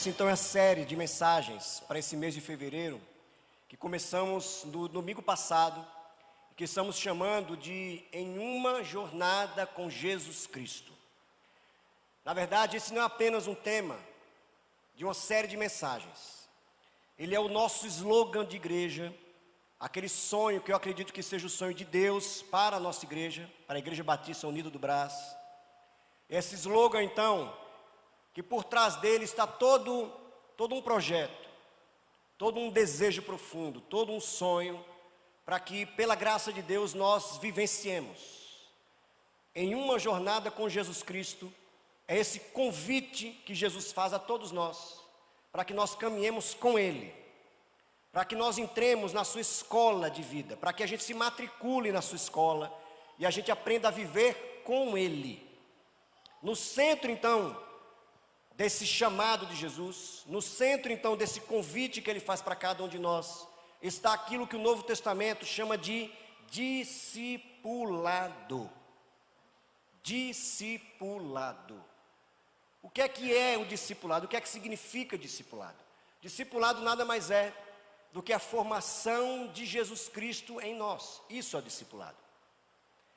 Essa então é a série de mensagens para esse mês de fevereiro, que começamos no domingo passado, que estamos chamando de Em uma Jornada com Jesus Cristo. Na verdade, esse não é apenas um tema de uma série de mensagens. Ele é o nosso slogan de igreja, aquele sonho que eu acredito que seja o sonho de Deus para a nossa igreja, para a Igreja Batista Unida do Brás. Esse slogan então, que por trás dele está todo um projeto, todo um desejo profundo, todo um sonho, para que pela graça de Deus nós vivenciemos em uma jornada com Jesus Cristo. É esse convite que Jesus faz a todos nós, para que nós caminhemos com Ele, para que nós entremos na sua escola de vida, para que a gente se matricule na sua escola e a gente aprenda a viver com Ele. No centro então desse chamado de Jesus, no centro então desse convite que Ele faz para cada um de nós, está aquilo que o Novo Testamento chama de discipulado. Discipulado. O que é o discipulado? O que significa discipulado? Discipulado nada mais é do que a formação de Jesus Cristo em nós. Isso é o discipulado.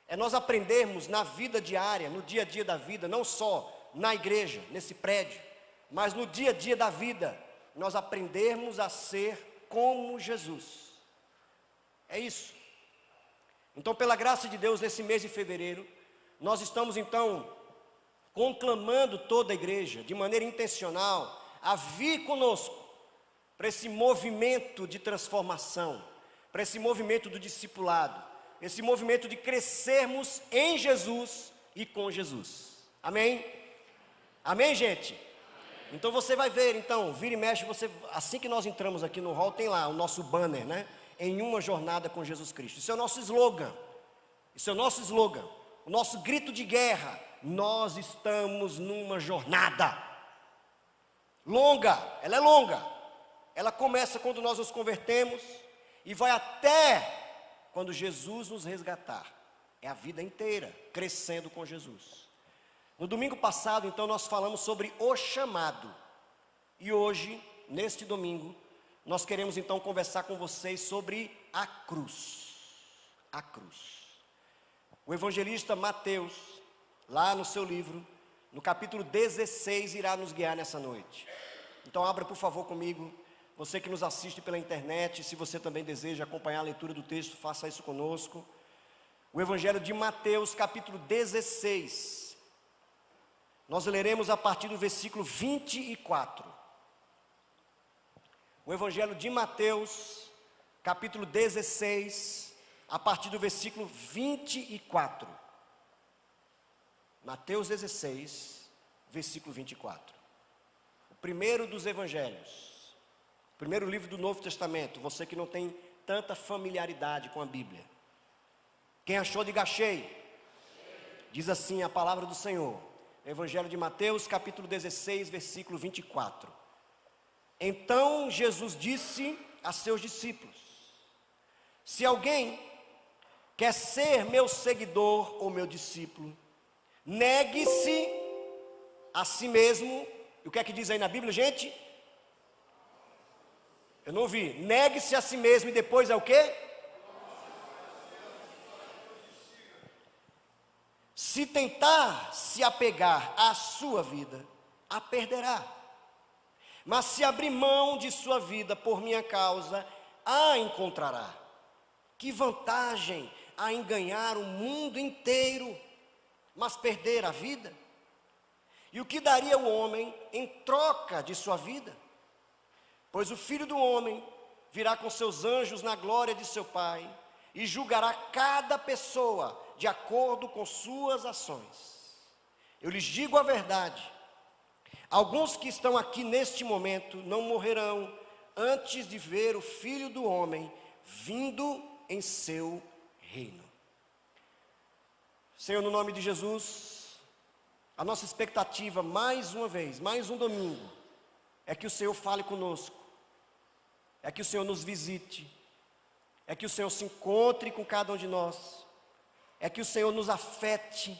É nós aprendermos na vida diária, no dia a dia da vida, não só na igreja, nesse prédio, mas no dia a dia da vida, nós aprendermos a ser como Jesus. É isso. Então, pela graça de Deus, nesse mês de fevereiro, nós estamos então conclamando toda a igreja, de maneira intencional, a vir conosco para esse movimento de transformação, para esse movimento do discipulado, esse movimento de crescermos em Jesus e com Jesus. Amém? Amém, gente? Amém. Então você vai ver, então, vira e mexe, assim que nós entramos aqui no hall, tem lá o nosso banner, né? Em uma jornada com Jesus Cristo. Isso é o nosso slogan. Isso é o nosso slogan. O nosso grito de guerra. Nós estamos numa jornada longa, ela é longa. Ela começa quando nós nos convertemos e vai até quando Jesus nos resgatar. É a vida inteira, crescendo com Jesus. No domingo passado, então, nós falamos sobre o chamado. E hoje, neste domingo, nós queremos então conversar com vocês sobre a cruz. A cruz. O evangelista Mateus, lá no seu livro, no capítulo 16, irá nos guiar nessa noite. Então abra por favor comigo, você que nos assiste pela internet, se você também deseja acompanhar a leitura do texto, faça isso conosco. O Evangelho de Mateus, capítulo 16. Nós leremos a partir do versículo 24. O Evangelho de Mateus, capítulo 16, a partir do versículo 24. Mateus 16, versículo 24. O primeiro dos evangelhos, o primeiro livro do Novo Testamento, você que não tem tanta familiaridade com a Bíblia. Quem achou, diga achei. Diz assim a palavra do Senhor. Evangelho de Mateus, capítulo 16, versículo 24. Então Jesus disse a seus discípulos: se alguém quer ser meu seguidor ou meu discípulo, negue-se a si mesmo. E o que é que diz aí na Bíblia, gente? Eu não ouvi. Negue-se a si mesmo e depois é o quê? Se tentar se apegar à sua vida, a perderá. Mas se abrir mão de sua vida por minha causa, a encontrará. Que vantagem há em ganhar o mundo inteiro, mas perder a vida? E o que daria o homem em troca de sua vida? Pois o Filho do Homem virá com seus anjos na glória de seu Pai e julgará cada pessoa de acordo com suas ações. Eu lhes digo a verdade: alguns que estão aqui neste momento não morrerão antes de ver o Filho do Homem vindo em seu reino. Senhor, no nome de Jesus, a nossa expectativa, mais uma vez, mais um domingo, é que o Senhor fale conosco, é que o Senhor nos visite, é que o Senhor se encontre com cada um de nós, é que o Senhor nos afete,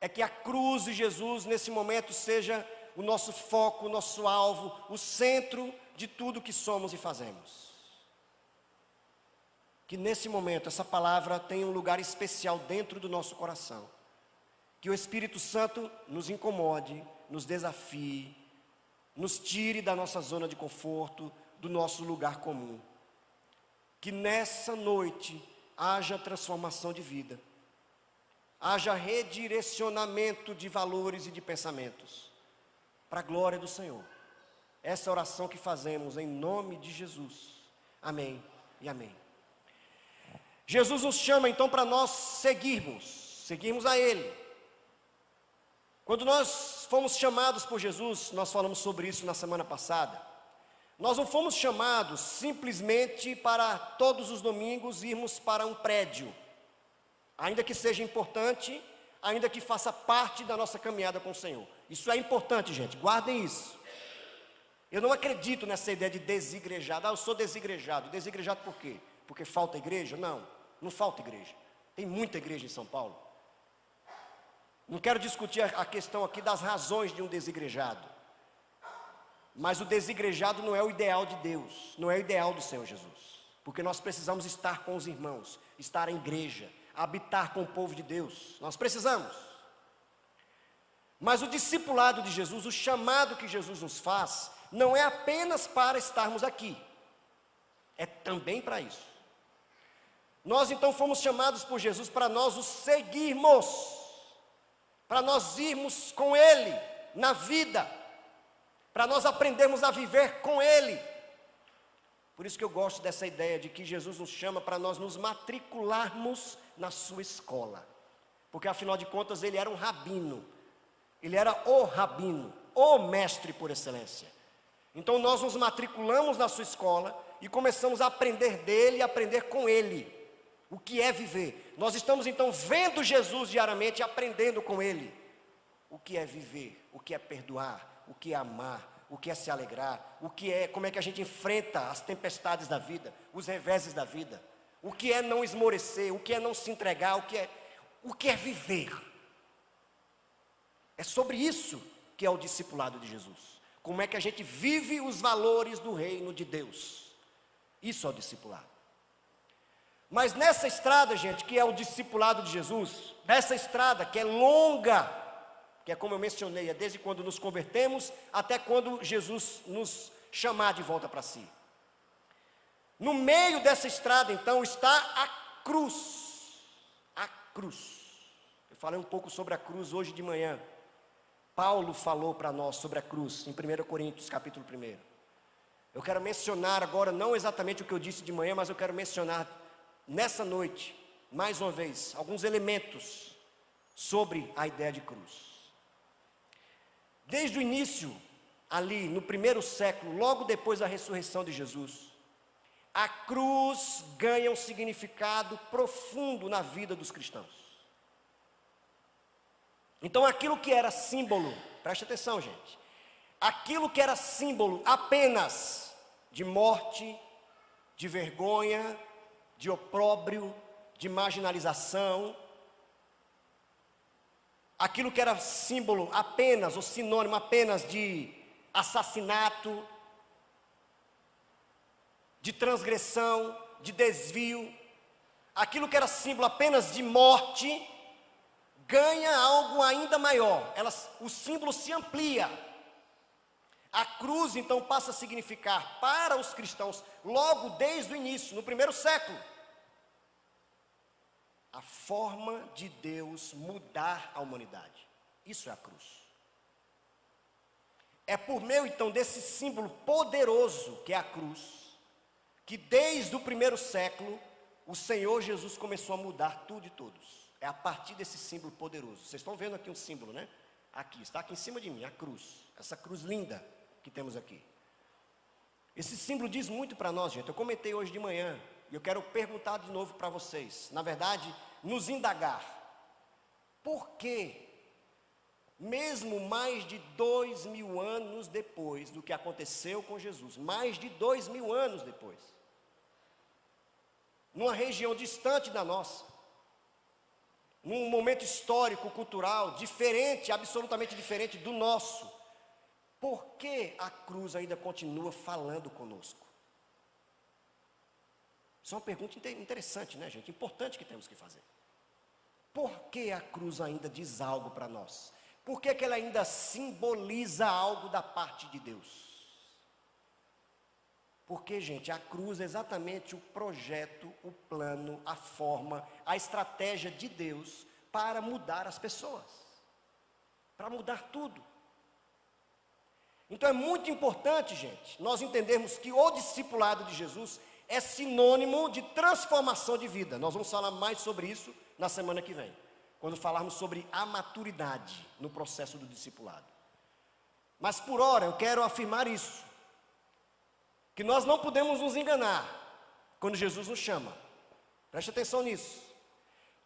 é que a cruz de Jesus nesse momento seja o nosso foco, o nosso alvo, o centro de tudo que somos e fazemos. Que nesse momento essa palavra tenha um lugar especial dentro do nosso coração. Que o Espírito Santo nos incomode, nos desafie, nos tire da nossa zona de conforto, do nosso lugar comum. Que nessa noite haja transformação de vida, haja redirecionamento de valores e de pensamentos, para a glória do Senhor. Essa oração que fazemos em nome de Jesus. Amém e amém. Jesus nos chama então para nós seguirmos a Ele. Quando nós fomos chamados por Jesus, nós falamos sobre isso na semana passada, nós não fomos chamados simplesmente para todos os domingos irmos para um prédio, ainda que seja importante, ainda que faça parte da nossa caminhada com o Senhor. Isso é importante, gente, guardem isso. Eu não acredito nessa ideia de desigrejado. Eu sou desigrejado. Desigrejado por quê? Porque falta igreja? Não, não falta igreja. Tem muita igreja em São Paulo. Não quero discutir a questão aqui das razões de um desigrejado. Mas o desigrejado não é o ideal de Deus, não é o ideal do Senhor Jesus. Porque nós precisamos estar com os irmãos, estar em igreja, habitar com o povo de Deus. Nós precisamos. Mas o discipulado de Jesus, o chamado que Jesus nos faz, não é apenas para estarmos aqui. É também para isso. Nós então fomos chamados por Jesus para nós o seguirmos, para nós irmos com Ele na vida, para nós aprendermos a viver com Ele. Por isso que eu gosto dessa ideia de que Jesus nos chama para nós nos matricularmos na sua escola, porque afinal de contas Ele era um rabino, Ele era o rabino, o mestre por excelência. Então nós nos matriculamos na sua escola e começamos a aprender dele e aprender com ele o que é viver. Nós estamos então vendo Jesus diariamente e aprendendo com ele o que é viver, o que é perdoar, o que é amar, o que é se alegrar, como é que a gente enfrenta as tempestades da vida, os reveses da vida, o que é não esmorecer, o que é não se entregar, o que é viver. É sobre isso que é o discipulado de Jesus. Como é que a gente vive os valores do reino de Deus. Isso é o discipulado. Mas nessa estrada, gente, que é o discipulado de Jesus, nessa estrada que é longa, que é como eu mencionei, é desde quando nos convertemos até quando Jesus nos chamar de volta para si. No meio dessa estrada, então, está a cruz. A cruz. Eu falei um pouco sobre a cruz hoje de manhã. Paulo falou para nós sobre a cruz, em 1 Coríntios, capítulo 1. Eu quero mencionar agora, não exatamente o que eu disse de manhã, mas eu quero mencionar nessa noite, mais uma vez, alguns elementos sobre a ideia de cruz. Desde o início, ali no 1º século, logo depois da ressurreição de Jesus, a cruz ganha um significado profundo na vida dos cristãos. Então aquilo que era símbolo, preste atenção, gente, aquilo que era símbolo apenas de morte, de vergonha, de opróbrio, de marginalização, aquilo que era símbolo apenas, ou sinônimo apenas de assassinato, de transgressão, de desvio, aquilo que era símbolo apenas de morte, ganha algo ainda maior, o símbolo se amplia. A cruz então passa a significar para os cristãos, logo desde o início, no 1º século, a forma de Deus mudar a humanidade. Isso é a cruz. É por meio então desse símbolo poderoso que é a cruz, que desde o 1º século, o Senhor Jesus começou a mudar tudo e todos. É a partir desse símbolo poderoso. Vocês estão vendo aqui um símbolo, né? Aqui, está aqui em cima de mim, a cruz. Essa cruz linda que temos aqui. Esse símbolo diz muito para nós, gente. Eu comentei hoje de manhã, e eu quero perguntar de novo para vocês. Na verdade, nos indagar. Por que, mesmo mais de 2000 anos depois do que aconteceu com Jesus, mais de 2000 anos depois, numa região distante da nossa, num momento histórico, cultural, diferente, absolutamente diferente do nosso, Por que a cruz ainda continua falando conosco? Isso é uma pergunta interessante, né, gente? Importante que temos que fazer. Por que a cruz ainda diz algo para nós? Por que ela ainda simboliza algo da parte de Deus? Porque, gente, a cruz é exatamente o projeto, o plano, a forma, a estratégia de Deus para mudar as pessoas, para mudar tudo. Então é muito importante, gente, nós entendermos que o discipulado de Jesus é sinônimo de transformação de vida. Nós vamos falar mais sobre isso na semana que vem, quando falarmos sobre a maturidade no processo do discipulado. Mas por hora eu quero afirmar isso, que nós não podemos nos enganar quando Jesus nos chama. Preste atenção nisso.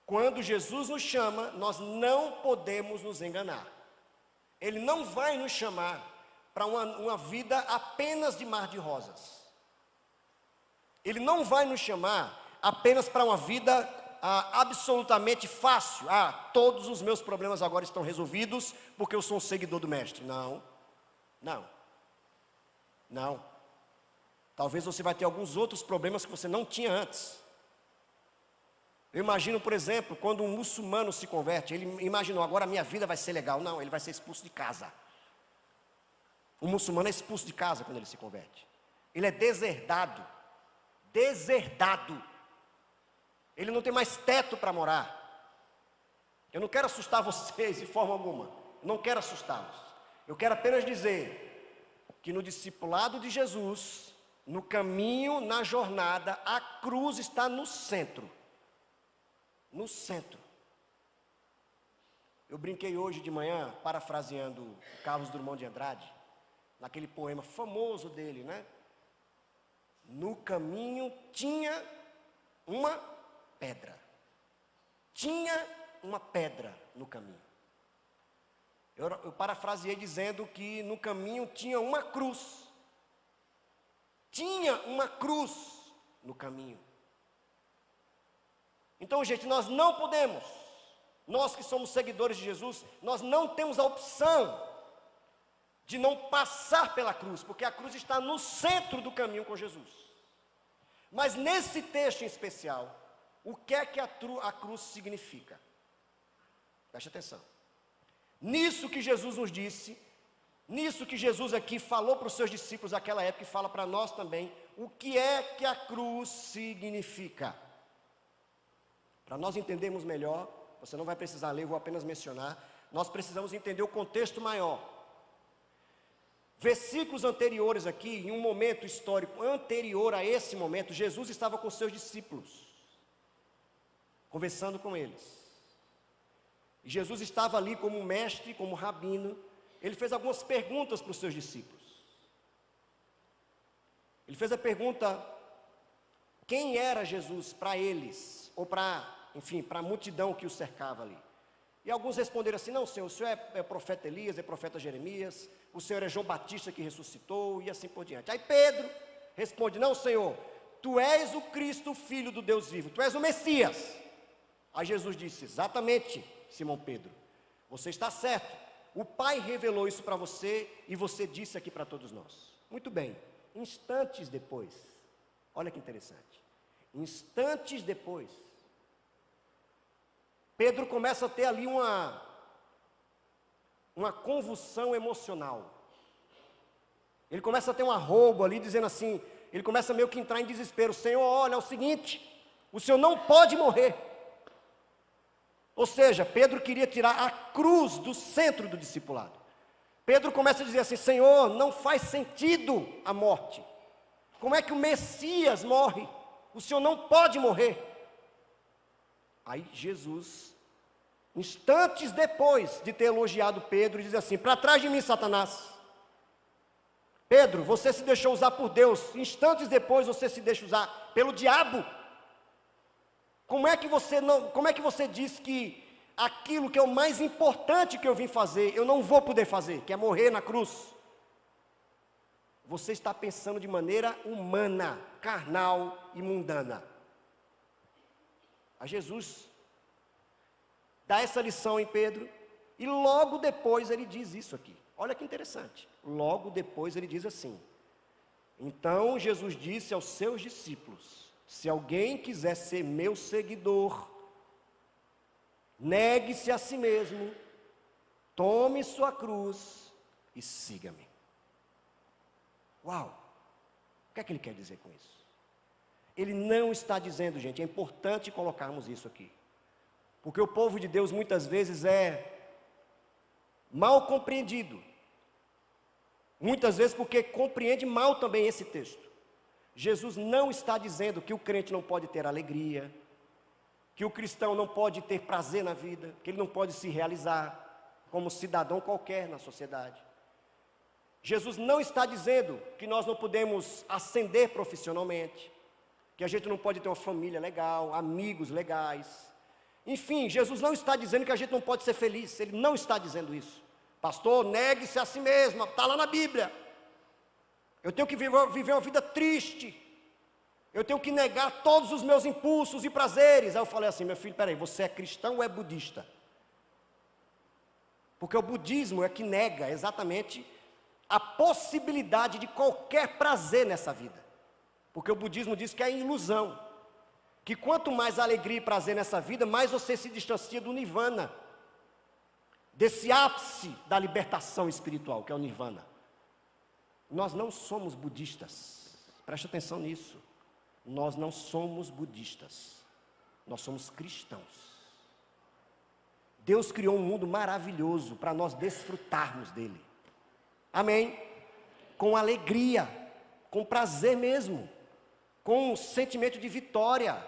Quando Jesus nos chama, nós não podemos nos enganar. Ele não vai nos chamar para uma vida apenas de mar de rosas. Ele não vai nos chamar apenas para uma vida absolutamente fácil. Todos os meus problemas agora estão resolvidos porque eu sou um seguidor do Mestre. Não. Talvez você vai ter alguns outros problemas que você não tinha antes. Eu imagino, por exemplo, quando um muçulmano se converte, ele imaginou, agora a minha vida vai ser legal. Não, ele vai ser expulso de casa. O muçulmano é expulso de casa quando ele se converte. Ele é deserdado. Ele não tem mais teto para morar. Eu não quero assustar vocês de forma alguma. Eu não quero assustá-los. Eu quero apenas dizer que no discipulado de Jesus, no caminho, na jornada, a cruz está no centro. No centro. Eu brinquei hoje de manhã, parafraseando Carlos Drummond de Andrade, naquele poema famoso dele, né? No caminho tinha uma pedra. Tinha uma pedra no caminho. Eu parafraseei dizendo que no caminho tinha uma cruz. Tinha uma cruz no caminho. Então, gente, nós não podemos, nós que somos seguidores de Jesus, nós não temos a opção de não passar pela cruz, porque a cruz está no centro do caminho com Jesus. Mas nesse texto em especial, o que é que a cruz significa? Preste atenção. Nisso que Jesus nos disse, nisso que Jesus aqui falou para os seus discípulos naquela época e fala para nós também, o que é que a cruz significa? Para nós entendermos melhor, você não vai precisar ler, vou apenas mencionar, nós precisamos entender o contexto maior. Versículos anteriores aqui, em um momento histórico anterior a esse momento, Jesus estava com seus discípulos, conversando com eles. E Jesus estava ali como mestre, como rabino. Ele fez algumas perguntas para os seus discípulos. Ele fez a pergunta, quem era Jesus para eles, ou para a multidão que o cercava ali. E alguns responderam assim, não, Senhor, o Senhor é o profeta Elias, é o profeta Jeremias, o Senhor é João Batista que ressuscitou, e assim por diante. Aí Pedro responde, não, Senhor, Tu és o Cristo, o Filho do Deus vivo, Tu és o Messias. Aí Jesus disse, exatamente, Simão Pedro, você está certo, o Pai revelou isso para você, e você disse aqui para todos nós. Muito bem, instantes depois, olha que interessante, instantes depois, Pedro começa a ter ali uma convulsão emocional. Ele começa a ter um arrobo ali, dizendo assim, ele começa meio que entrar em desespero. Senhor, olha, é o seguinte, o Senhor não pode morrer. Ou seja, Pedro queria tirar a cruz do centro do discipulado. Pedro começa a dizer assim, Senhor, não faz sentido a morte. Como é que o Messias morre? O Senhor não pode morrer. Aí Jesus, instantes depois de ter elogiado Pedro, diz assim, para trás de mim, Satanás. Pedro, você se deixou usar por Deus, instantes depois você se deixa usar pelo diabo. Como é que você diz que aquilo que é o mais importante que eu vim fazer, eu não vou poder fazer, que é morrer na cruz? Você está pensando de maneira humana, carnal e mundana. A Jesus dá essa lição em Pedro, e logo depois ele diz isso aqui. Olha que interessante. Logo depois ele diz assim: então Jesus disse aos seus discípulos: se alguém quiser ser meu seguidor, negue-se a si mesmo, tome sua cruz e siga-me. Uau! O que é que ele quer dizer com isso? Ele não está dizendo, gente, é importante colocarmos isso aqui, porque o povo de Deus muitas vezes é mal compreendido, muitas vezes porque compreende mal também esse texto. Jesus não está dizendo que o crente não pode ter alegria, que o cristão não pode ter prazer na vida, que ele não pode se realizar como cidadão qualquer na sociedade. Jesus não está dizendo que nós não podemos ascender profissionalmente, que a gente não pode ter uma família legal, amigos legais. Enfim, Jesus não está dizendo que a gente não pode ser feliz, ele não está dizendo isso. Pastor, negue-se a si mesmo, está lá na Bíblia. Eu tenho que viver uma vida triste, eu tenho que negar todos os meus impulsos e prazeres. Aí eu falei assim: meu filho, peraí, você é cristão ou é budista? Porque o budismo é que nega exatamente a possibilidade de qualquer prazer nessa vida. Porque o budismo diz que é ilusão, que quanto mais alegria e prazer nessa vida, mais você se distancia do nirvana, desse ápice da libertação espiritual, que é o nirvana. Nós não somos budistas, preste atenção nisso. Nós não somos budistas, nós somos cristãos. Deus criou um mundo maravilhoso para nós desfrutarmos dele. Amém? Com alegria, com prazer mesmo, com um sentimento de vitória.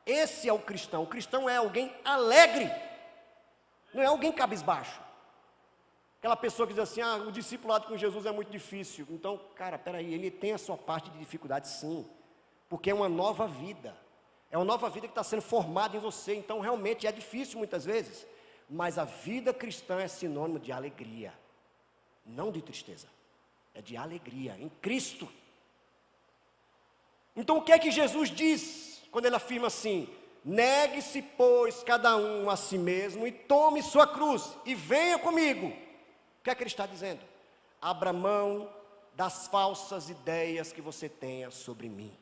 Esse é o cristão. O cristão é alguém alegre, não é alguém cabisbaixo. Aquela pessoa que diz assim: ah, o discipulado com Jesus é muito difícil. Então, cara, peraí, ele tem a sua parte de dificuldade sim, porque é uma nova vida. É uma nova vida que está sendo formada em você. Então, realmente é difícil muitas vezes. Mas a vida cristã é sinônimo de alegria, não de tristeza. É de alegria em Cristo. Então o que é que Jesus diz quando ele afirma assim: negue-se, pois, cada um a si mesmo e tome sua cruz e venha comigo? O que é que ele está dizendo? Abra mão das falsas ideias que você tenha sobre mim.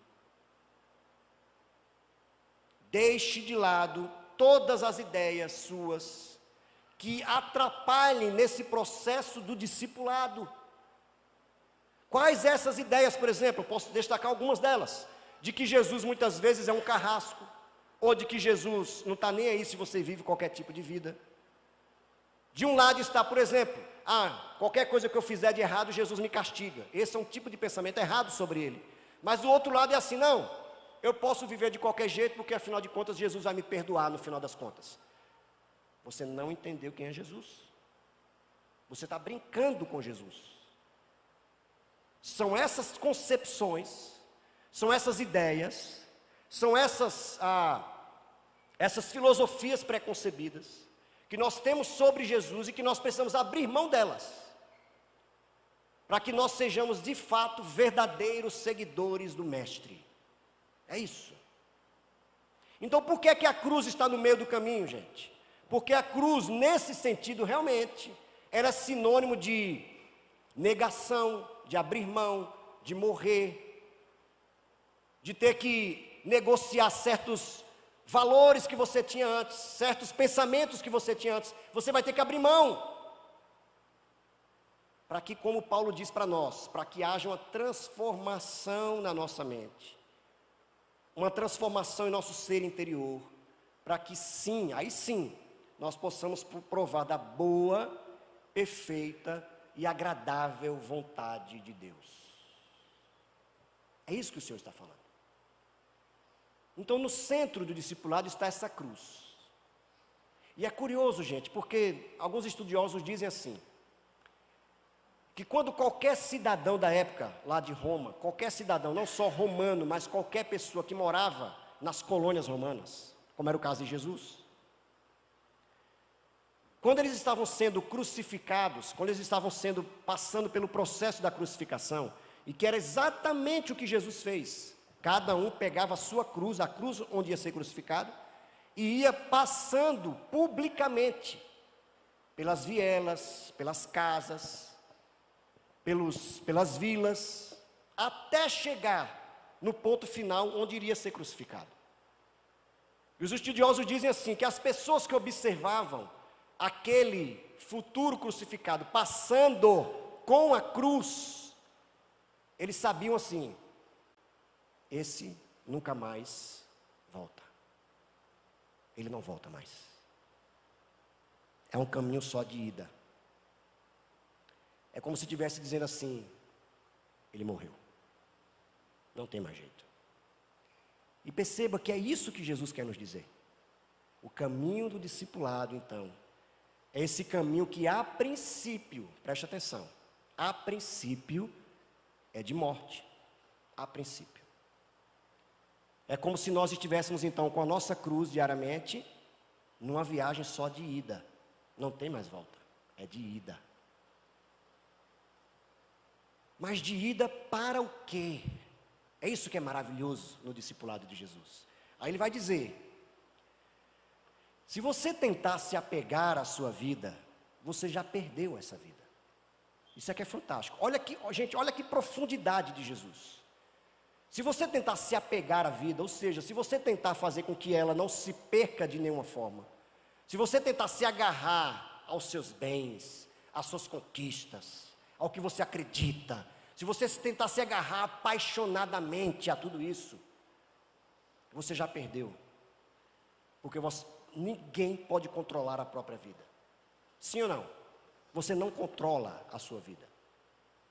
Deixe de lado todas as ideias suas que atrapalhem nesse processo do discipulado. Quais essas ideias, por exemplo? Eu posso destacar algumas delas. De que Jesus muitas vezes é um carrasco, ou de que Jesus não está nem aí se você vive qualquer tipo de vida. De um lado está, por exemplo, qualquer coisa que eu fizer de errado, Jesus me castiga. Esse é um tipo de pensamento errado sobre ele. Mas o outro lado é assim: não, eu posso viver de qualquer jeito, porque afinal de contas Jesus vai me perdoar no final das contas. Você não entendeu quem é Jesus. Você está brincando com Jesus. São essas concepções, são essas ideias, são essas filosofias preconcebidas que nós temos sobre Jesus e que nós precisamos abrir mão delas, para que nós sejamos de fato verdadeiros seguidores do Mestre. É isso. Então por que é que a cruz está no meio do caminho, gente? Porque a cruz, nesse sentido, realmente, era sinônimo de negação, de abrir mão, de morrer, de ter que negociar certos valores que você tinha antes, certos pensamentos que você tinha antes. Você vai ter que abrir mão, para que, como Paulo diz para nós, para que haja uma transformação na nossa mente, uma transformação em nosso ser interior, para que sim, aí sim, nós possamos provar da boa, perfeita e agradável vontade de Deus. É isso que o Senhor está falando. Então, no centro do discipulado está essa cruz. E é curioso, gente, porque alguns estudiosos dizem assim, que quando qualquer cidadão da época, lá de Roma, qualquer cidadão, não só romano, mas qualquer pessoa que morava nas colônias romanas, como era o caso de Jesus, quando eles estavam sendo crucificados, quando eles estavam passando pelo processo da crucificação, e que era exatamente o que Jesus fez, cada um pegava a sua cruz, a cruz onde ia ser crucificado, e ia passando publicamente, pelas vielas, pelas casas, pelas vilas, até chegar no ponto final onde iria ser crucificado. E os estudiosos dizem assim, que as pessoas que observavam aquele futuro crucificado passando com a cruz, eles sabiam assim, esse nunca mais volta. Ele não volta mais. É um caminho só de ida. É como se estivesse dizendo assim, ele morreu. Não tem mais jeito. E perceba que é isso que Jesus quer nos dizer. O caminho do discipulado, então, é esse caminho que a princípio, preste atenção, a princípio é de morte. A princípio. É como se nós estivéssemos então com a nossa cruz diariamente, numa viagem só de ida. Não tem mais volta, é de ida. Mas de ida para o quê? É isso que é maravilhoso no discipulado de Jesus. Aí ele vai dizer, se você tentar se apegar à sua vida, você já perdeu essa vida. Isso aqui é fantástico. Olha aqui, gente, olha que profundidade de Jesus. Se você tentar se apegar à vida, ou seja, se você tentar fazer com que ela não se perca de nenhuma forma, se você tentar se agarrar aos seus bens, às suas conquistas, ao que você acredita, se você tentar se agarrar apaixonadamente a tudo isso, você já perdeu. Porque ninguém pode controlar a própria vida. Sim ou não? Você não controla a sua vida.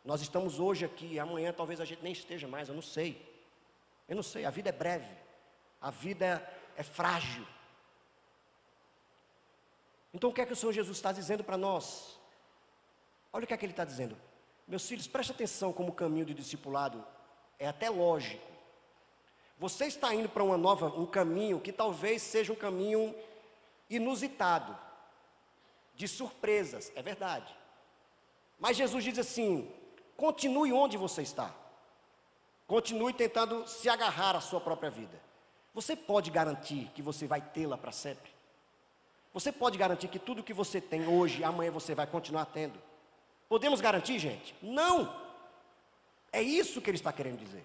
Nós estamos hoje aqui, amanhã talvez a gente nem esteja mais, eu não sei. Eu não sei, a vida é breve. A vida é frágil. Então o que é que o Senhor Jesus está dizendo para nós? Olha o que é que Ele está dizendo. Meus filhos, preste atenção como o caminho do discipulado é até lógico. Você está indo para um caminho que talvez seja um caminho inusitado, de surpresas, é verdade. Mas Jesus diz assim, continue onde você está. Continue tentando se agarrar à sua própria vida. Você pode garantir que você vai tê-la para sempre? Você pode garantir que tudo que você tem hoje, amanhã você vai continuar tendo? Podemos garantir, gente? Não! É isso que ele está querendo dizer.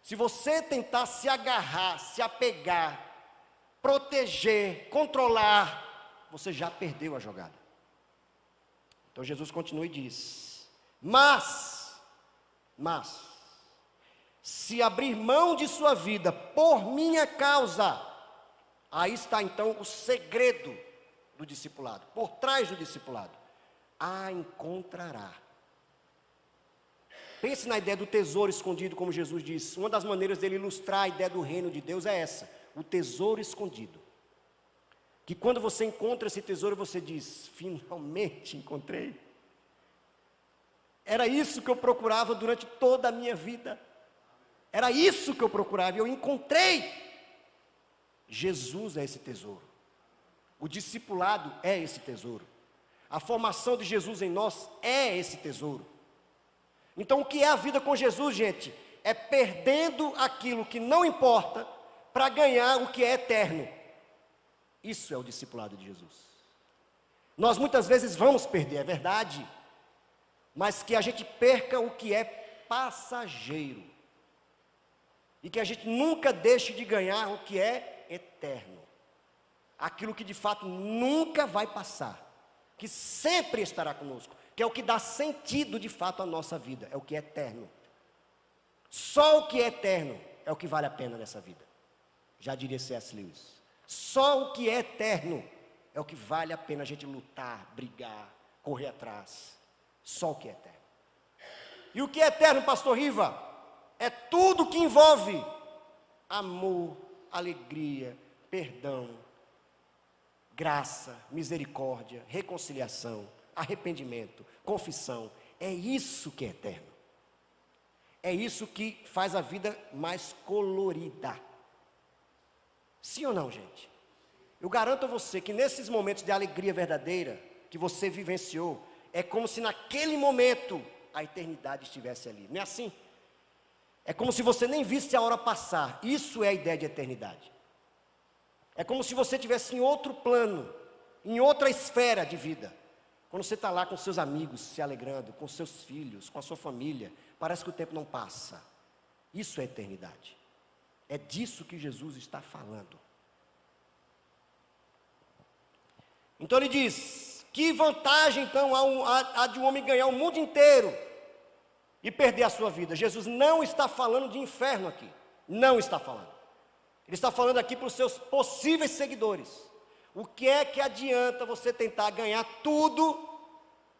Se você tentar se agarrar, se apegar, proteger, controlar, você já perdeu a jogada. Então Jesus continua e diz, mas, se abrir mão de sua vida por minha causa, aí está então o segredo do discipulado, por trás do discipulado. A encontrará. Pense na ideia do tesouro escondido, como Jesus disse. Uma das maneiras dele ilustrar a ideia do reino de Deus é essa, o tesouro escondido. Que quando você encontra esse tesouro, você diz, finalmente encontrei. Era isso que eu procurava durante toda a minha vida. Era isso que eu procurava e eu encontrei. Jesus é esse tesouro. O discipulado é esse tesouro. A formação de Jesus em nós é esse tesouro. Então o que é a vida com Jesus, gente? É perdendo aquilo que não importa para ganhar o que é eterno. Isso é o discipulado de Jesus. Nós muitas vezes vamos perder, é verdade. Mas que a gente perca o que é passageiro. E que a gente nunca deixe de ganhar o que é eterno. Aquilo que de fato nunca vai passar. Que sempre estará conosco, que é o que dá sentido de fato à nossa vida, é o que é eterno. Só o que é eterno é o que vale a pena nessa vida. Já diria C.S. Lewis. Só o que é eterno é o que vale a pena a gente lutar, brigar, correr atrás. Só o que é eterno. E o que é eterno, pastor Riva? É tudo que envolve amor, alegria, perdão, graça, misericórdia, reconciliação, arrependimento, confissão. É isso que é eterno. É isso que faz a vida mais colorida. Sim ou não, gente? Eu garanto a você que nesses momentos de alegria verdadeira que você vivenciou, é como se naquele momento a eternidade estivesse ali. Não é assim? É como se você nem visse a hora passar. Isso é a ideia de eternidade. É como se você estivesse em outro plano, em outra esfera de vida. Quando você está lá com seus amigos, se alegrando, com seus filhos, com a sua família, parece que o tempo não passa. Isso é eternidade. É disso que Jesus está falando. Então ele diz, que vantagem então há de um homem ganhar o mundo inteiro e perder a sua vida? Jesus não está falando de inferno aqui, não está falando. Ele está falando aqui para os seus possíveis seguidores. O que é que adianta você tentar ganhar tudo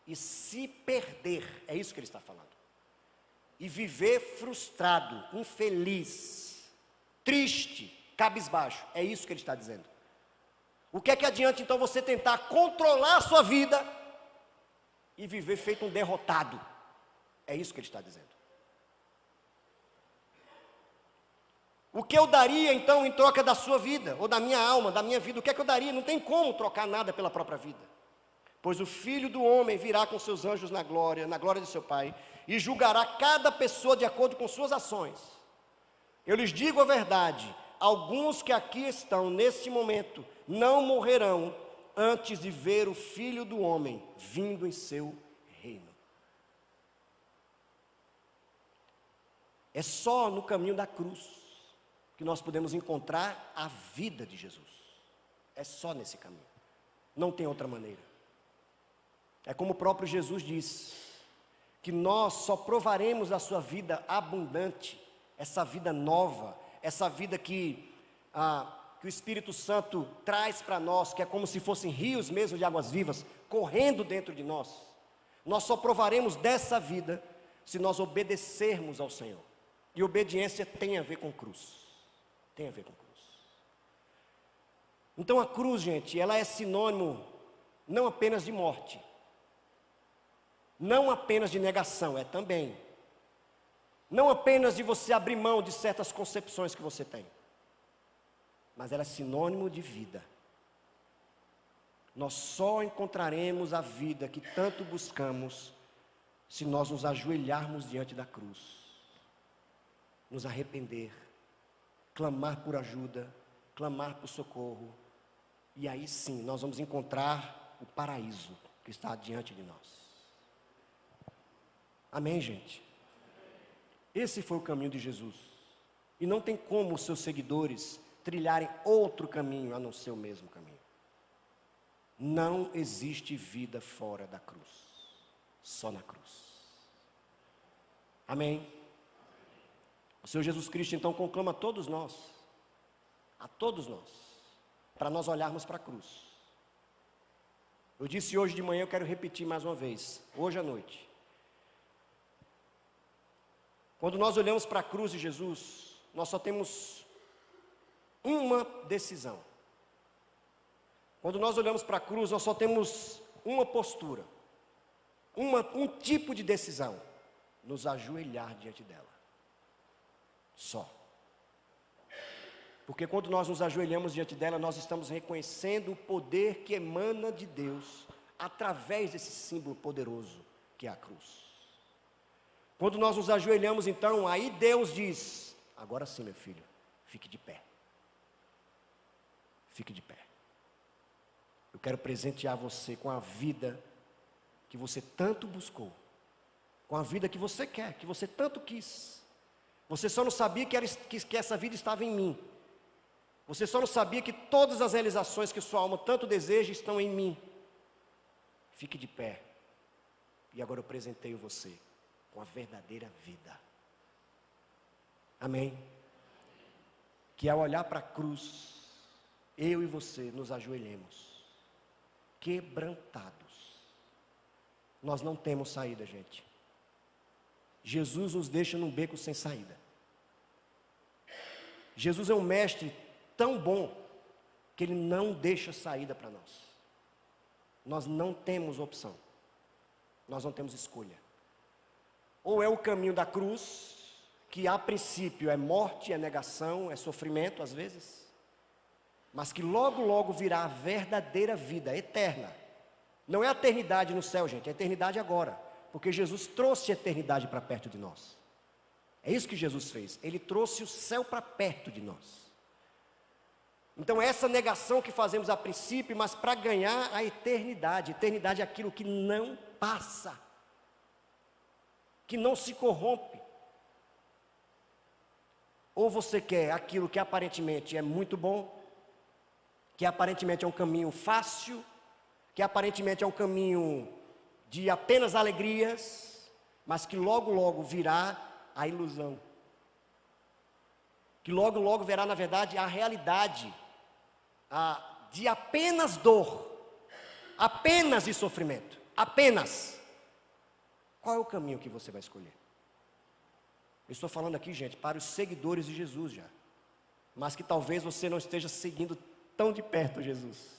e se perder? É isso que ele está falando. E viver frustrado, infeliz, triste, cabisbaixo. É isso que ele está dizendo. O que é que adianta então você tentar controlar a sua vida e viver feito um derrotado? É isso que ele está dizendo. O que eu daria então em troca da sua vida, ou da minha alma, da minha vida? O que é que eu daria? Não tem como trocar nada pela própria vida. Pois o Filho do Homem virá com seus anjos na glória de seu Pai, e julgará cada pessoa de acordo com suas ações. Eu lhes digo a verdade, alguns que aqui estão neste momento não morrerão antes de ver o Filho do Homem vindo em seu reino. É só no caminho da cruz que nós podemos encontrar a vida de Jesus. É só nesse caminho. Não tem outra maneira. É como o próprio Jesus diz, que nós só provaremos a sua vida abundante, essa vida nova, essa vida que o Espírito Santo traz para nós, que é como se fossem rios mesmo de águas vivas, correndo dentro de nós. Nós só provaremos dessa vida se nós obedecermos ao Senhor. E obediência tem a ver com cruz. Tem a ver com cruz. Então a cruz, gente, ela é sinônimo não apenas de morte, não apenas de negação, é também. Não apenas de você abrir mão de certas concepções que você tem, mas ela é sinônimo de vida. Nós só encontraremos a vida que tanto buscamos se nós nos ajoelharmos diante da cruz, nos arrepender, clamar por ajuda, clamar por socorro, e aí sim nós vamos encontrar o paraíso que está diante de nós. Amém, gente? Esse foi o caminho de Jesus, e não tem como os seus seguidores trilharem outro caminho a não ser o mesmo caminho. Não existe vida fora da cruz, só na cruz. Amém? O Senhor Jesus Cristo então conclama a todos nós, para nós olharmos para a cruz. Eu disse hoje de manhã, eu quero repetir mais uma vez, hoje à noite. Quando nós olhamos para a cruz de Jesus, nós só temos uma decisão. Quando nós olhamos para a cruz, nós só temos uma postura, um tipo de decisão: nos ajoelhar diante dela. Só. Porque quando nós nos ajoelhamos diante dela, nós estamos reconhecendo o poder que emana de Deus através desse símbolo poderoso que é a cruz. Quando nós nos ajoelhamos, então, aí Deus diz: agora sim, meu filho, fique de pé. Fique de pé. Eu quero presentear você com a vida que você tanto buscou, com a vida que você quer, que você tanto quis. Você só não sabia que essa vida estava em mim. Você só não sabia que todas as realizações que sua alma tanto deseja estão em mim. Fique de pé. E agora eu presenteio você com a verdadeira vida. Amém? Que ao olhar para a cruz, eu e você nos ajoelhemos, quebrantados. Nós não temos saída, gente. Jesus nos deixa num beco sem saída. Jesus é um mestre tão bom que ele não deixa saída para nós. Nós não temos opção. Nós não temos escolha. Ou é o caminho da cruz, que a princípio é morte, é negação, é sofrimento às vezes, mas que logo logo virá a verdadeira vida eterna. Não é a eternidade no céu, gente, é a eternidade agora, porque Jesus trouxe a eternidade para perto de nós. É isso que Jesus fez, Ele trouxe o céu para perto de nós. Então é essa negação que fazemos a princípio, mas para ganhar a eternidade. Eternidade é aquilo que não passa, que não se corrompe. Ou você quer aquilo que aparentemente é muito bom, que aparentemente é um caminho fácil, que aparentemente é um caminho de apenas alegrias, mas que logo logo virá a ilusão, que logo logo verá na verdade a realidade de apenas dor, apenas de sofrimento, apenas. Qual é o caminho que você vai escolher? Eu estou falando aqui, gente, para os seguidores de Jesus já, mas que talvez você não esteja seguindo tão de perto Jesus.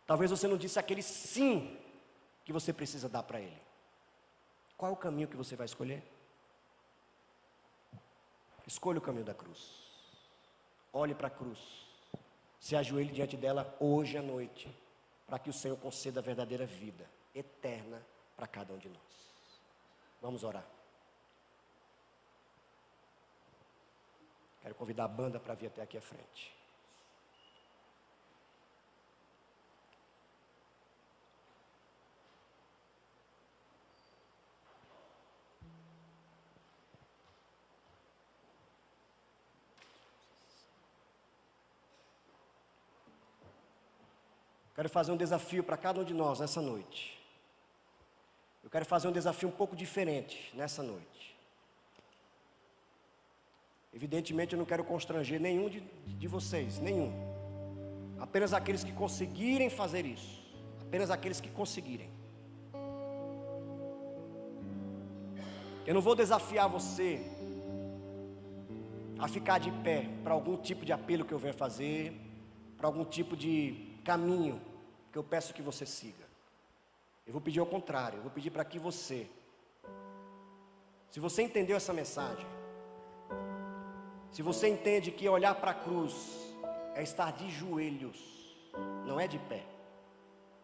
Talvez você não disse aquele sim que você precisa dar para Ele. Qual é o caminho que você vai escolher? Escolha o caminho da cruz. Olhe para a cruz. Se ajoelhe diante dela hoje à noite, para que o Senhor conceda a verdadeira vida eterna para cada um de nós. Vamos orar. Quero convidar a banda para vir até aqui à frente. Quero fazer um desafio para cada um de nós nessa noite. Eu quero fazer um desafio um pouco diferente nessa noite. Evidentemente eu não quero constranger nenhum de vocês, nenhum. Apenas aqueles que conseguirem fazer isso. Apenas aqueles que conseguirem. Eu não vou desafiar você a ficar de pé para algum tipo de apelo que eu venha fazer, para algum tipo de caminho que eu peço que você siga. Eu vou pedir ao contrário, eu vou pedir para que você, se você entendeu essa mensagem, se você entende que olhar para a cruz é estar de joelhos, não é de pé.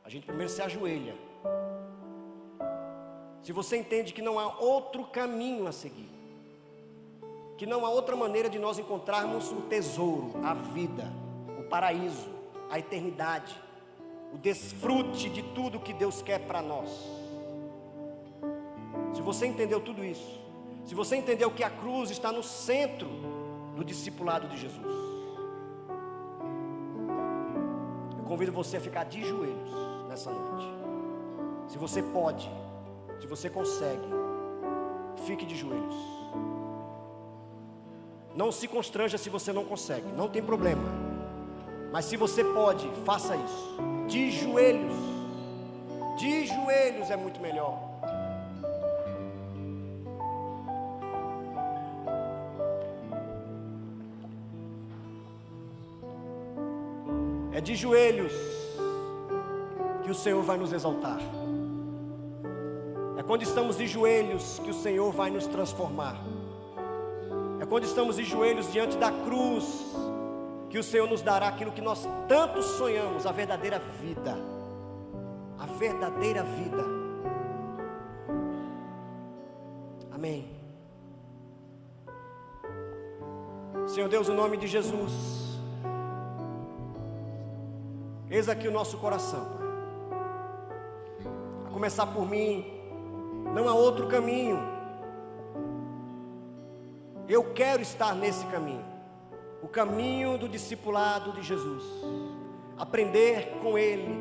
A gente primeiro se ajoelha. Se você entende que não há outro caminho a seguir, que não há outra maneira de nós encontrarmos o tesouro, a vida, o paraíso, a eternidade, o desfrute de tudo que Deus quer para nós. Se você entendeu tudo isso, se você entendeu que a cruz está no centro do discipulado de Jesus, eu convido você a ficar de joelhos nessa noite. Se você pode, se você consegue, fique de joelhos. Não se constranja se você não consegue, não tem problema. Mas se você pode, faça isso. De joelhos. De joelhos é muito melhor. É de joelhos que o Senhor vai nos exaltar. É quando estamos de joelhos que o Senhor vai nos transformar. É quando estamos de joelhos diante da cruz que o Senhor nos dará aquilo que nós tanto sonhamos, a verdadeira vida. A verdadeira vida. Amém. Senhor Deus, em nome de Jesus, eis aqui o nosso coração, Pai. A começar por mim, não há outro caminho. Eu quero estar nesse caminho. O caminho do discipulado de Jesus, aprender com Ele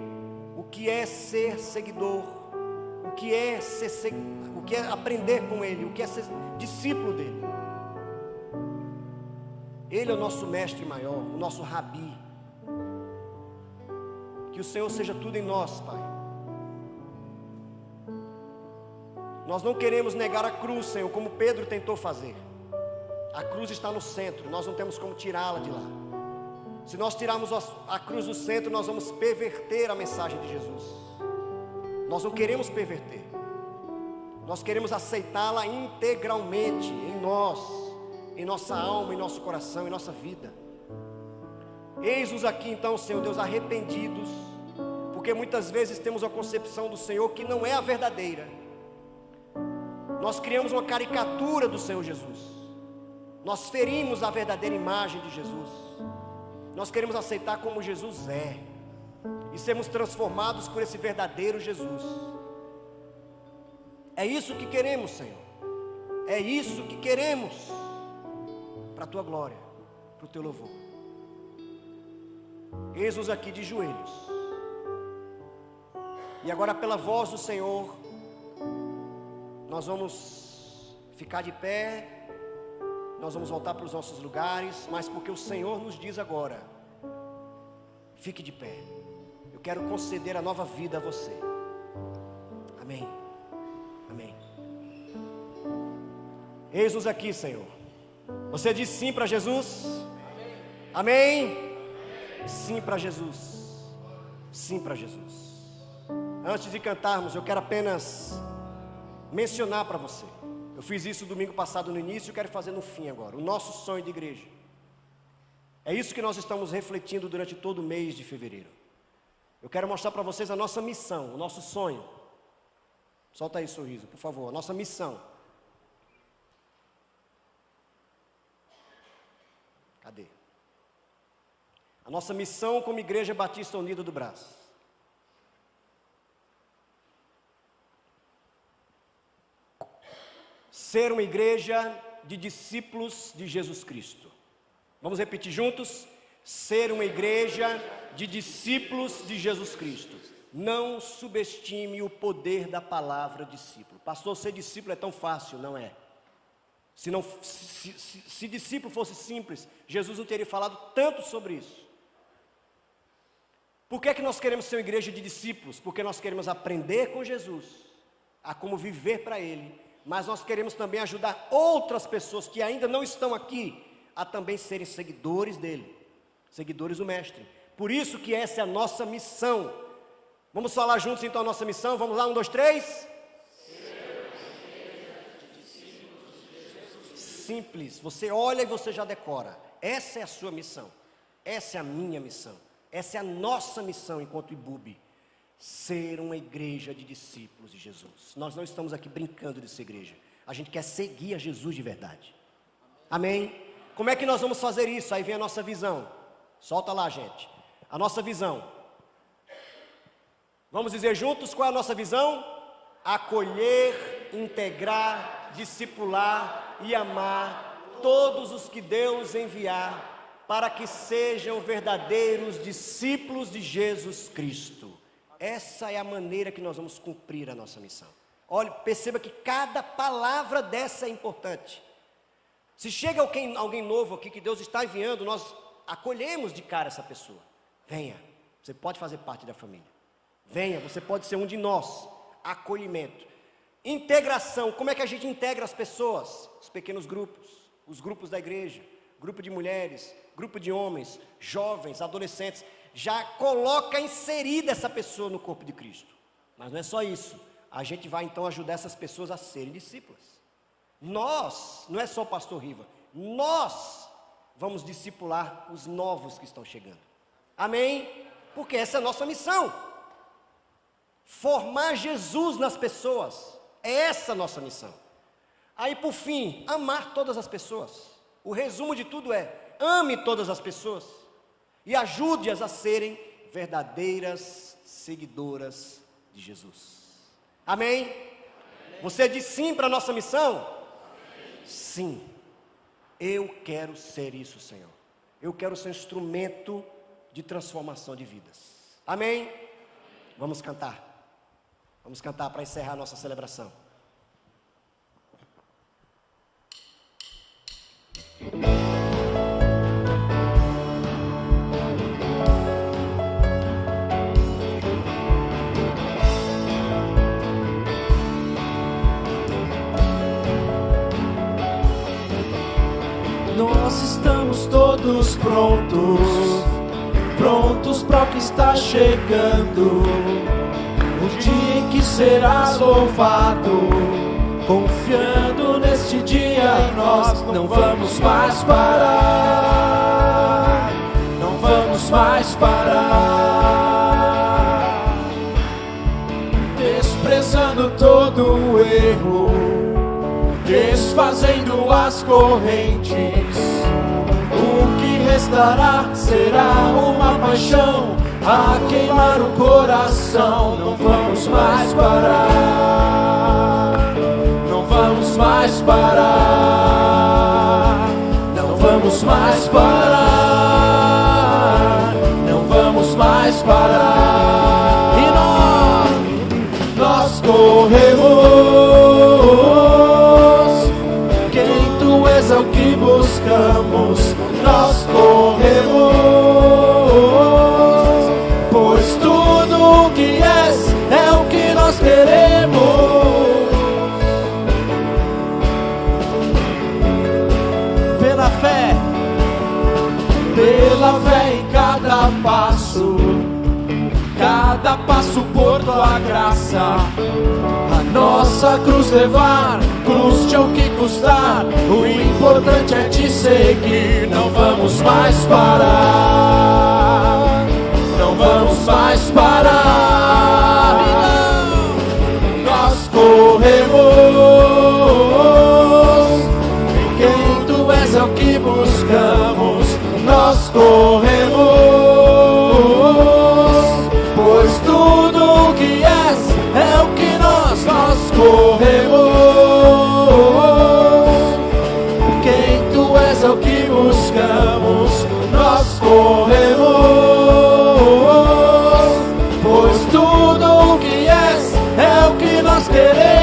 o que é ser seguidor, o que é aprender com Ele, o que é ser discípulo dEle. Ele é o nosso mestre maior, o nosso rabi. Que o Senhor seja tudo em nós, Pai. Nós não queremos negar a cruz, Senhor, como Pedro tentou fazer. A cruz está no centro, nós não temos como tirá-la de lá. Se nós tirarmos a cruz do centro, nós vamos perverter a mensagem de Jesus. Nós não queremos perverter. Nós queremos aceitá-la integralmente em nós, em nossa alma, em nosso coração, em nossa vida. Eis-nos aqui então, Senhor Deus, arrependidos, porque muitas vezes temos a concepção do Senhor que não é a verdadeira. Nós criamos uma caricatura do Senhor Jesus. Nós ferimos a verdadeira imagem de Jesus. Nós queremos aceitar como Jesus é e sermos transformados por esse verdadeiro Jesus. É isso que queremos, Senhor. É isso que queremos, para a Tua glória, para o Teu louvor. Eis-nos aqui de joelhos. E agora, pela voz do Senhor, nós vamos ficar de pé, nós vamos voltar para os nossos lugares, mas porque o Senhor nos diz agora: fique de pé. Eu quero conceder a nova vida a você. Amém. Amém. Eis-nos aqui, Senhor. Você diz sim para Jesus? Amém? Sim para Jesus. Sim para Jesus. Antes de cantarmos, eu quero apenas mencionar para você. Eu fiz isso domingo passado no início e quero fazer no fim agora. O nosso sonho de igreja. É isso que nós estamos refletindo durante todo o mês de fevereiro. Eu quero mostrar para vocês a nossa missão, o nosso sonho. Solta aí o sorriso, por favor. A nossa missão. Cadê? A nossa missão como Igreja Batista Unida do Brás. Ser uma igreja de discípulos de Jesus Cristo. Vamos repetir juntos? Ser uma igreja de discípulos de Jesus Cristo. Não subestime o poder da palavra discípulo. Pastor, ser discípulo é tão fácil, não é? Se discípulo fosse simples, Jesus não teria falado tanto sobre isso. Por que é que nós queremos ser uma igreja de discípulos? Porque nós queremos aprender com Jesus, a como viver para Ele, mas nós queremos também ajudar outras pessoas que ainda não estão aqui, a também serem seguidores dEle, seguidores do Mestre. Por isso que essa é a nossa missão. Vamos falar juntos então a nossa missão? Vamos lá, 1, 2, 3. Simples, você olha e você já decora. Essa é a sua missão. Essa é a minha missão. Essa é a nossa missão enquanto IBUB. Ser uma igreja de discípulos de Jesus. Nós não estamos aqui brincando de ser igreja. A gente quer seguir a Jesus de verdade. Amém? Como é que nós vamos fazer isso? Aí vem a nossa visão. Solta lá, gente. A nossa visão. Vamos dizer juntos qual é a nossa visão? Acolher, integrar, discipular e amar todos os que Deus enviar para que sejam verdadeiros discípulos de Jesus Cristo. Essa é a maneira que nós vamos cumprir a nossa missão. Olha, perceba que cada palavra dessa é importante. Se chega alguém novo aqui que Deus está enviando, nós acolhemos de cara essa pessoa. Venha, você pode fazer parte da família. Venha, você pode ser um de nós. Acolhimento. Integração, como é que a gente integra as pessoas? Os pequenos grupos, os grupos da igreja, grupo de mulheres, grupo de homens, jovens, adolescentes. Já coloca inserida essa pessoa no corpo de Cristo. Mas não é só isso. A gente vai então ajudar essas pessoas a serem discípulas. Nós, não é só o pastor Riva, nós vamos discipular os novos que estão chegando. Amém? Porque essa é a nossa missão. Formar Jesus nas pessoas. É essa a nossa missão. Aí por fim, amar todas as pessoas. O resumo de tudo é: ame todas as pessoas e ajude-as a serem verdadeiras seguidoras de Jesus. Amém? Amém. Você diz sim para a nossa missão? Amém. Sim. Eu quero ser isso, Senhor. Eu quero ser um instrumento de transformação de vidas. Amém? Amém. Vamos cantar. Vamos cantar para encerrar a nossa celebração. Nós estamos todos prontos para o que está chegando. O dia em que serás louvado, confiando neste dia, nós não vamos mais parar, não vamos mais parar, desprezando todo o erro, desfazendo as correntes, o que resta bastará, será uma paixão a queimar o coração. Não vamos mais parar, não vamos mais parar, não vamos mais parar, não vamos mais parar. E nós corremos, quem tu és é o que buscamos. Nós corremos, pois tudo o que és é o que nós queremos. Pela fé em cada passo por tua graça. A nossa cruz levar, custe o que custar, o importante é te seguir. Não vamos mais parar, não vamos mais parar. Nós corremos, em quem tu és é o que buscamos. Nós corremos, pois tudo o que és é o que nós corremos. Quem tu és é o que buscamos. Nós corremos, pois tudo o que és é o que nós queremos.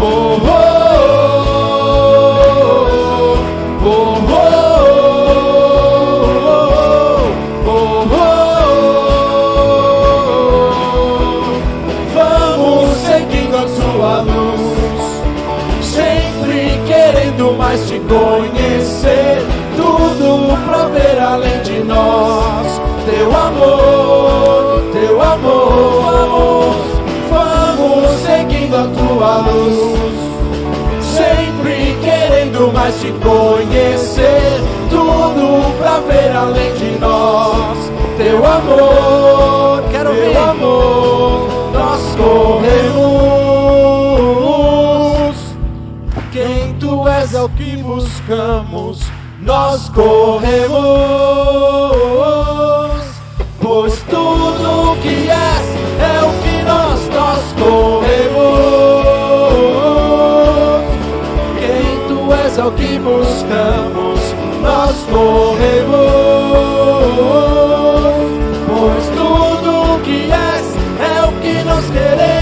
Oh, oh. Mas te conhecer, tudo pra ver além de nós. Teu amor, vamos seguindo a tua luz. Sempre querendo mais te conhecer, tudo pra ver além de nós. Teu amor, quero ver, teu amor, nós corremos. Quem tu és é o que buscamos. Nós corremos, pois tudo o que és é o que nós corremos. Quem tu és é o que buscamos. Nós corremos, pois tudo o que és é o que nós queremos.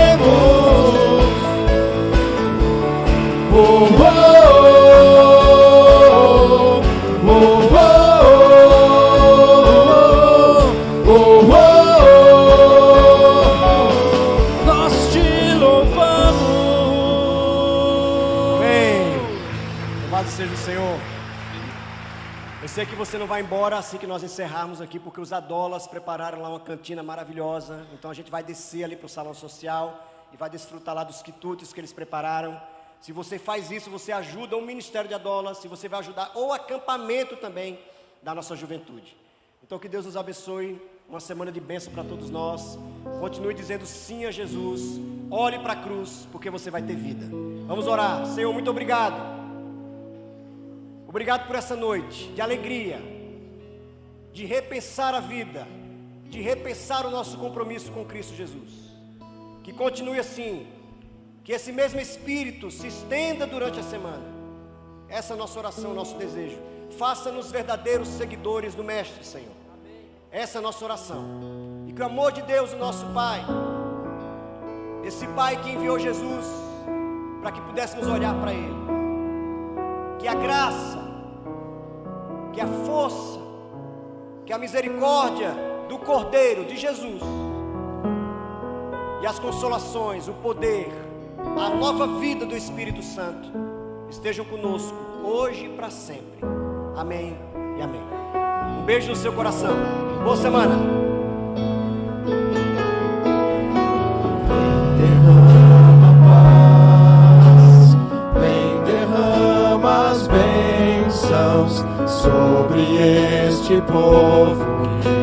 Oh, oh, oh, oh, oh, oh, oh. Nós te louvamos. Amém. Louvado seja o Senhor. Eu sei que você não vai embora assim que nós encerrarmos aqui, porque os Adolas prepararam lá uma cantina maravilhosa. Então a gente vai descer ali para o salão social e vai desfrutar lá dos quitutes que eles prepararam. Se você faz isso, você ajuda o Ministério de Adolas, se você vai ajudar o acampamento também da nossa juventude. Então que Deus nos abençoe, uma semana de bênção para todos nós. Continue dizendo sim a Jesus, olhe para a cruz, porque você vai ter vida. Vamos orar. Senhor, muito obrigado. Obrigado por essa noite de alegria, de repensar a vida, de repensar o nosso compromisso com Cristo Jesus. Que continue assim. Que esse mesmo Espírito se estenda durante a semana. Essa é a nossa oração, nosso desejo. Faça-nos verdadeiros seguidores do Mestre, Senhor. Essa é a nossa oração. E que o amor de Deus, o nosso Pai, esse Pai que enviou Jesus para que pudéssemos olhar para Ele, que a graça, que a força, que a misericórdia do Cordeiro de Jesus e as consolações, o poder, a nova vida do Espírito Santo estejam conosco hoje e para sempre. Amém e amém. Um beijo no seu coração. Boa semana. Derrama paz, vem, derrama as bênçãos sobre este povo que